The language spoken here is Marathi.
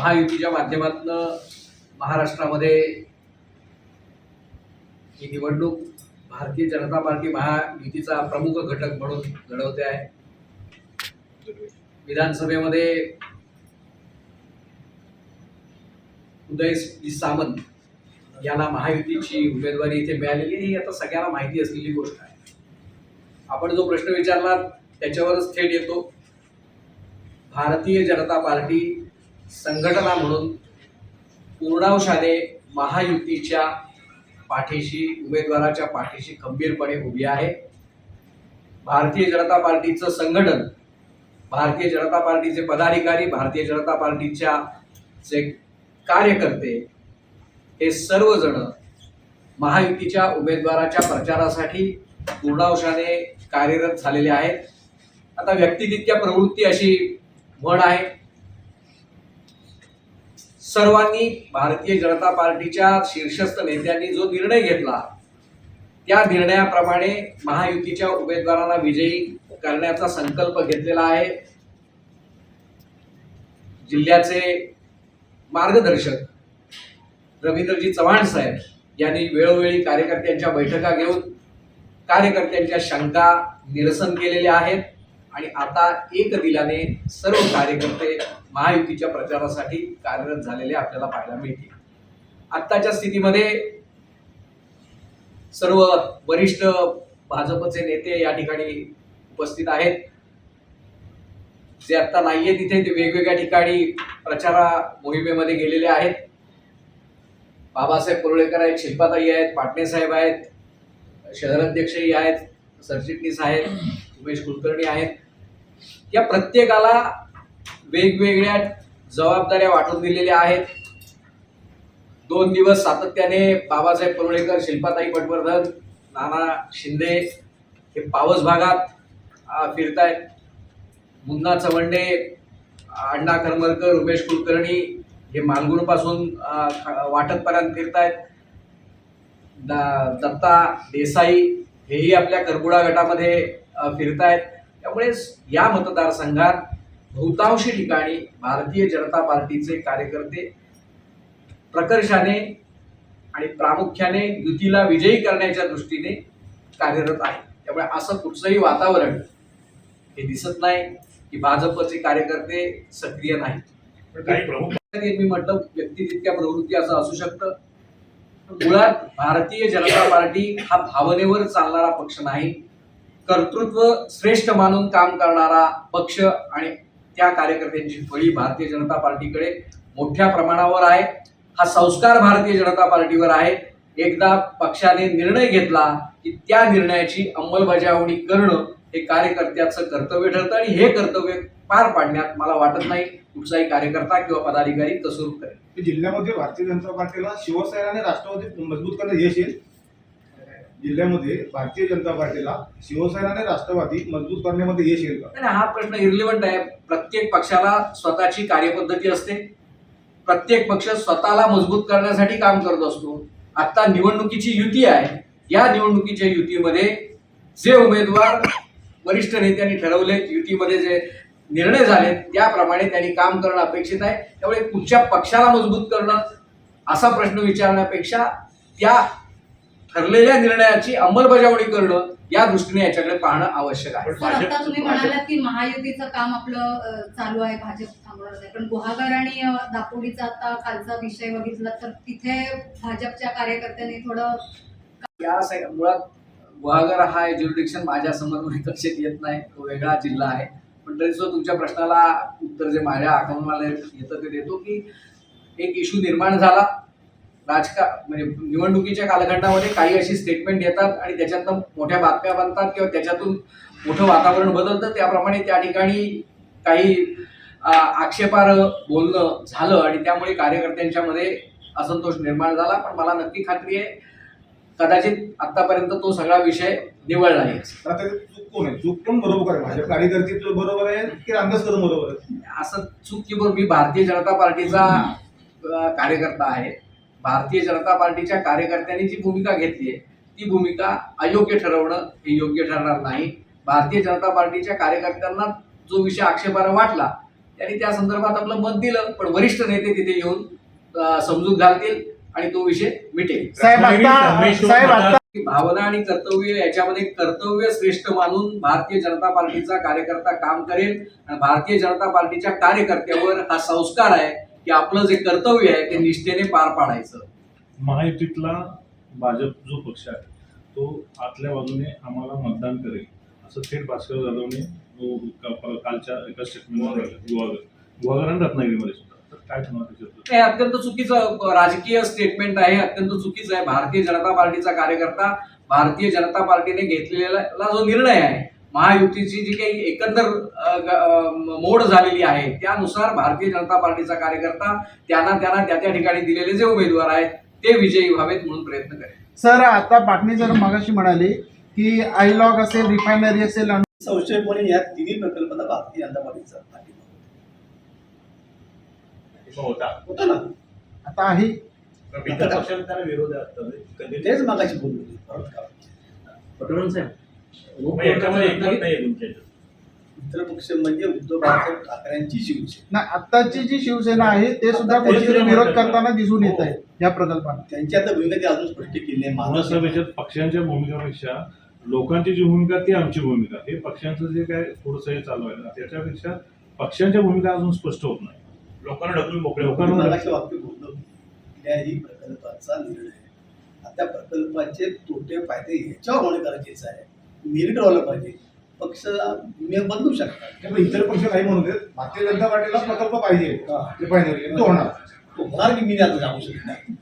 महायुतीच्या माध्यमातून महाराष्ट्रामध्ये ही निवडणूक भारतीय जनता पार्टी महायुतीचा प्रमुख घटक म्हणून लढवते आहे। विधानसभेमध्ये उदय सामंत यांना महायुतीची उमेदवारी इथे मिळालेली ही आता सगळ्यांना माहिती असलेली गोष्ट आहे। आपण जो प्रश्न विचारला त्याच्यावरच थेट येतो। भारतीय जनता पार्टी संघटना म्हणून पूर्णांशाने महायुतीच्या पाठीशी, उमेदवाराच्या पाठीशी खंबीरपणे उभी आहे। भारतीय जनता पार्टीचं संघटन, भारतीय जनता पार्टीचे पदाधिकारी, भारतीय जनता पार्टीच्या जे कार्यकर्ते हे सर्वजण महायुतीच्या उमेदवाराच्या प्रचारासाठी पूर्णांशाने कार्यरत झालेले आहेत। आता व्यक्ती तितक्या प्रवृत्ती अशी म्हण आहे। सर्वांनी भारतीय जनता पार्टीच्या शीर्षस्थ नेत्यांनी जो निर्णय घेतला त्या निर्णयाप्रमाणे महायुतीच्या उमेदवारांना विजयी करण्याचा संकल्प घेतलेला आहे। जिल्ह्याचे मार्गदर्शक रवींद्रजी चव्हाण साहेब यांनी वेळोवेळी कार्यकर्त्यांच्या बैठका घेऊन कार्यकर्त्यांच्या शंका निरसन केलेले आहेत आणि आता एक दिलाने सर्व कार्यकर्ते महायुतीच्या प्रचारासाठी कार्यरत झालेले आपल्याला पाहायला मिळतील। आत्ताच्या स्थितीमध्ये सर्व वरिष्ठ भाजपचे नेते या ठिकाणी उपस्थित आहेत। जे आता नाहीये तिथे ते वेगवेगळ्या ठिकाणी प्रचारा मोहिमेमध्ये गेलेले आहेत। बाबासाहेब कुर्लेकर आहेत, शिल्पाताई आहेत, पाटणे साहेब आहेत, शहराध्यक्षही आहेत, सरचिटणीस आहेत, उमेश कुलकर्णी आहेत। या प्रत्येकाला वेगवेगळ्या जबाबदाऱ्या वाटून दिलेल्या आहेत। 2 दिवस सातत्याने बाबासाहेब कुर्लेकर, शिल्पाताई पटवर्धन, नाना शिंदे हे पावस भागात फिरतायत। मुन्ना चवंडे, अण्णा करमरकर, उमेश कुलकर्णी हे मालगुण पासून वाटतपर्यंत फिरतायत। दत्ता देसाई हेही आपल्या करबुडा गटामध्ये फिरतायत। त्यामुळे या मतदारसंघात बहुतांशी ठिकाणी भारतीय जनता पार्टीचे कार्यकर्ते प्रकर्षाने आणि प्रामुख्याने युतीला विजयी करण्याच्या दृष्टीने कार्यरत आहेत। त्यामुळे असं कुठचंही वातावरण हे दिसत नाही की भाजपचे कार्यकर्ते सक्रिय नाहीत। मी म्हटलं व्यक्ती तितक्या प्रवृत्ती असं असू शकतं। मुळात भारतीय जनता पार्टी हा भावनेवर चालणारा पक्ष नाही, कर्तृत्व श्रेष्ठ मानून काम करणारा पक्ष आणि त्या कार्यकर्त्यांची फळी भारतीय जनता पार्टीकडे मोठ्या प्रमाणावर आहे। हा संस्कार भारतीय जनता पार्टीवर आहे। एकदा पक्षाने निर्णय घेतला की त्या निर्णयाची अंमलबजावणी करणं हे कार्यकर्त्याचं कर्तव्य ठरतं आणि हे कर्तव्य पार पाडण्यात मला वाटत नाही कुठलाही कार्यकर्ता किंवा पदाधिकारी कसूर करेल। जिल्ह्यामध्ये भारतीय जनता पार्टीला शिवसेना आणि राष्ट्रवादी मजबूत करण्यात यश येईल। जिल्ह्यामध्ये भारतीय जनता पार्टीला शिवसेना आणि राष्ट्रवादी मजबूत करण्यामध्ये यश येईल का? हा प्रश्न इर्लिव्हंट आहे। प्रत्येक पक्षाला स्वतःची कार्यपद्धती असते। प्रत्येक पक्ष स्वतःला मजबूत करण्यासाठी काम करत असतो। आता निवडणुकीची युती आहे। या निवडणुकीच्या युतीमध्ये जे उमेदवार वरिष्ठ नेत्यांनी ठरवले, युतीमध्ये जे निर्णय झाले त्याप्रमाणे त्यांनी काम करणं अपेक्षित आहे। त्यामुळे कुठच्या पक्षाला मजबूत करणं असा प्रश्न विचारण्यापेक्षा त्या ठरलेल्या निर्णयाची अंमलबजावणी करणं या दृष्टीने याच्याकडे पाहणं आवश्यक आहे। आता तुम्ही म्हणालात की महायुतीचं काम आपलं चालू आहे, भाजप थांबवणार नाही, पण गुहागर आणि दापोलीचा आता कालचा विषय बघितला तर तिथे भाजपच्या कार्यकर्त्यांनी थोडं या मुळात गुहागर हा ज्युरिडिक्शन माझ्या समोर कक्षेत येत नाही, तो वेगळा जिल्हा आहे। पण तरी सुद्धा तुमच्या प्रश्नाला उत्तर जे माझ्या आकलनाला येतं ते देतो की एक इश्यू निर्माण झाला म्हणजे निवडणुकीच्या कालखंडामध्ये काही अशी स्टेटमेंट येतात आणि त्याच्यातून मोठ्या बातम्या बनतात किंवा त्याच्यातून मोठं वातावरण बदलतं। त्याप्रमाणे त्या ठिकाणी काही आक्षेपार्ह बोलणं झालं आणि त्यामुळे कार्यकर्त्यांच्या मध्ये असंतोष निर्माण झाला। पण मला नक्की खात्री आहे कदाचित आतापर्यंत तो सगळा विषय निवळला आहे। चूक कोण आहे? चूक पण बरोबर आहे, भाजप कार्यकर्ते बरोबर आहे की रामदास कदम बरोबर आहे? असं चूक की बरोबर, मी भारतीय जनता पार्टीचा कार्यकर्ता आहे। भारतीय जनता पार्टीच्या कार्यकर्त्यांनी जी भूमिका घेतली आहे ती भूमिका अयोग्य ठरवणं हे योग्य ठरणार नाही। भारतीय जनता पार्टीच्या कार्यकर्त्यांना जो विषय आक्षेपार्ह वाटला त्यांनी त्या संदर्भात आपलं मत दिलं, पण वरिष्ठ नेते तिथे येऊन समजूत घालतील आणि तो विषय मिटेल. साहेब आता भावना आणि कर्तव्य याच्यामध्ये कर्तव्य श्रेष्ठ मानून भारतीय जनता पार्टीचा कार्यकर्ता काम करेल आणि भारतीय जनता पार्टीच्या कार्यकर्त्यावर हा संस्कार आहे की आपलं जे कर्तव्य आहे ते निष्ठेने पार पाडायचं. महायुतीतला भाजप जो पक्ष आहे तो आतल्या बाजूने आम्हाला मतदान करेल असं थेट भास्कर जाधवने कालच्या एका स्टेटमेंटवर गुहागर आणि रत्नागिरीमध्ये सुद्धा. तर काय होणार त्याच्यात? हे अत्यंत चुकीचं राजकीय स्टेटमेंट आहे, अत्यंत चुकीचं आहे. भारतीय जनता पार्टीचा कार्यकर्ता भारतीय जनता पार्टीने घेतलेला जो निर्णय आहे, महायुतीची जी काही एकंदर मोड झालेली आहे त्यानुसार भारतीय जनता पार्टीचा कार्यकर्ता त्यांना त्या ठिकाणी दिलेले जे उमेदवार आहेत ते विजयी व्हावेत म्हणून प्रयत्न करेल. सर आता पाटणी सर मगाशी म्हणाले की आयलॉग असेल, रिफायनरी असेल, संशयपणे या तिन्ही प्रकल्पाला भारतीय जनता पार्टीचा पाठिंबा होता ना. आता आहे तेच मागाशी बोललो परत का मित्र पक्ष म्हणजे उद्धव बाळासाहेब ठाकरेंची शिवसेना. ना आत्ताची जी शिवसेना आहे ते सुद्धा कुठेतरी विरोध करताना दिसून येत आहे या प्रकल्पाला. त्यांची आता भूमिका ती अजून स्पष्ट केली नाही. महाराष्ट्रापेक्षा पक्षांच्या भूमिकापेक्षा लोकांची जी भूमिका ती आमची भूमिका, हे पक्षांचं जे काय थोडंसं हे चालू आहे ना त्याच्यापेक्षा पक्षांच्या भूमिका अजून स्पष्ट होत नाही. लोकांना ढकलून मोकळे मागाशी वाक्य बोललो कुठल्याही प्रकल्पाचा निर्णय आता प्रकल्पाचे तोटे फायदे ह्याच्यावर होणे गरजेचं आहे. मेरिट व्हायला पाहिजे. पक्ष बदलू शकतात. त्यामुळे इतर पक्ष काही म्हणू देत, भारतीय जनता पार्टीला प्रकल्प पाहिजे रिफायनरी तो होणार. होणार की मी आता जाऊ शकत नाही.